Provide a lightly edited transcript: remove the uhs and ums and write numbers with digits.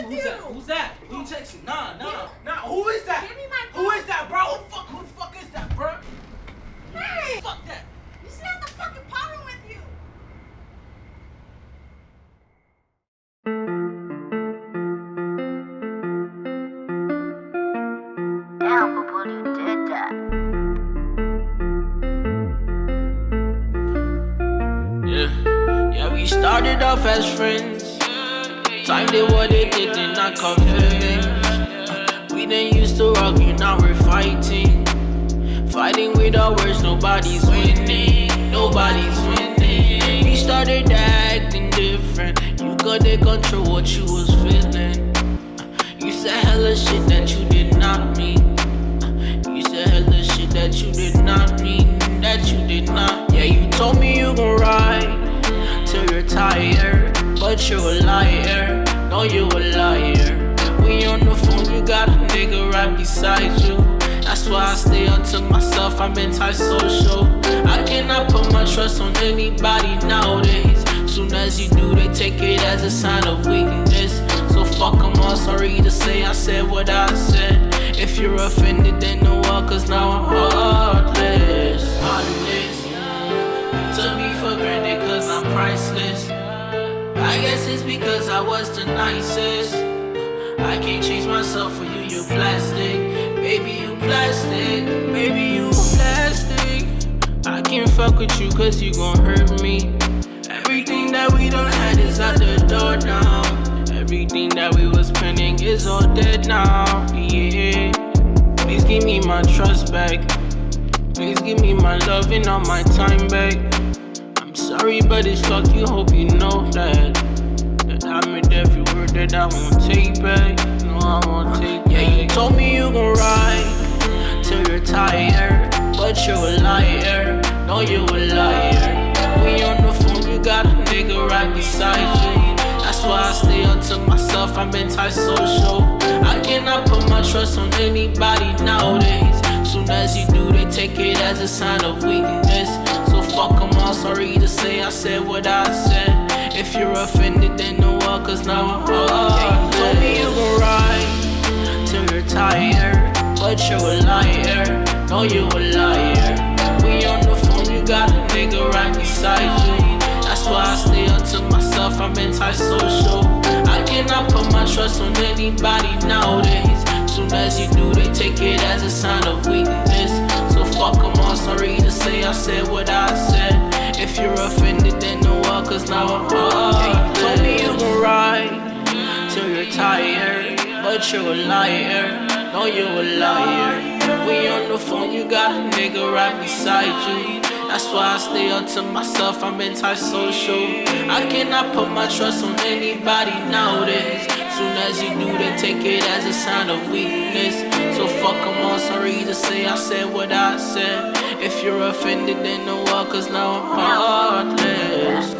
with you? Who's that? Who you texting? Nah. Who is that? Give me my phone. Who is that, bro? Who the fuck is that, bro? Hey! Fuck that. You see that's the fucking problem with you. Damn, Bouboul, you did that. Yeah, we started off as friends. Time did what it did, then I caught feelings. We didn't used to argue, now we're fighting. Fighting with our words, nobody's winning. Nobody's winning. We started acting different. You couldn't control what you was feeling. You said hella shit that you did not mean. You said hella shit that you did not mean. That you did not. Yeah, you told me you gon' ride till you're tired, but you're a liar. No, you're a liar. We on the phone, you got a nigga right beside you. That's why I stay up to myself, I'm anti-social. I cannot put my trust on anybody nowadays. Soon as you do, they take it as a sign of weakness. So fuck them all, sorry to say I said what I said. If you're offended, then no one, cause now I'm heartless. You took me for granted cause I'm priceless. I guess it's because I was the nicest. I can't change myself for you, you're plastic. Baby, you plastic. Baby, you plastic. I can't fuck with you cause you gon' hurt me. Everything that we done had is out the door now. Everything that we was planning is all dead now. Yeah. Please give me my trust back. Please give me my love and all my time back. I'm sorry, but it's fuck you, hope you know that I meant every word that I won't take back. No, I won't take back. Yeah, you told me you gon' ride till you're tired, but you're a liar. No, you're a liar. We on the phone, you got a nigga right beside you. That's why I stay up to myself, I'm anti-social. I cannot put my trust on anybody nowadays. Soon as you do, they take it as a sign of weakness. So fuck them all, sorry to say I said what I said. If you're offended, then no one, cause now I'm heartless. Yeah, you told me you gon' ride till you're tired, but you're a liar. No, you're a liar. We on the phone, you got a nigga right beside you. That's why I stay up to myself, I'm anti-social. I cannot put my trust on anybody nowadays. Soon as you do, they take it as a sign of weakness. So fuck them all, sorry to say I said what I said. If you're offended, then no one, cause now I'm heartless. Yeah, you told me you gon' ride till you're tired, but you're a liar. No, you're a liar. We on the phone, you got a nigga right beside you. That's why I stay up to myself, I'm anti-social. I cannot put my trust on anybody nowadays. Soon as you do, they take it as a sign of weakness. So fuck them all, sorry to say I said what I said. If you're offended, then no one, cause now I'm heartless.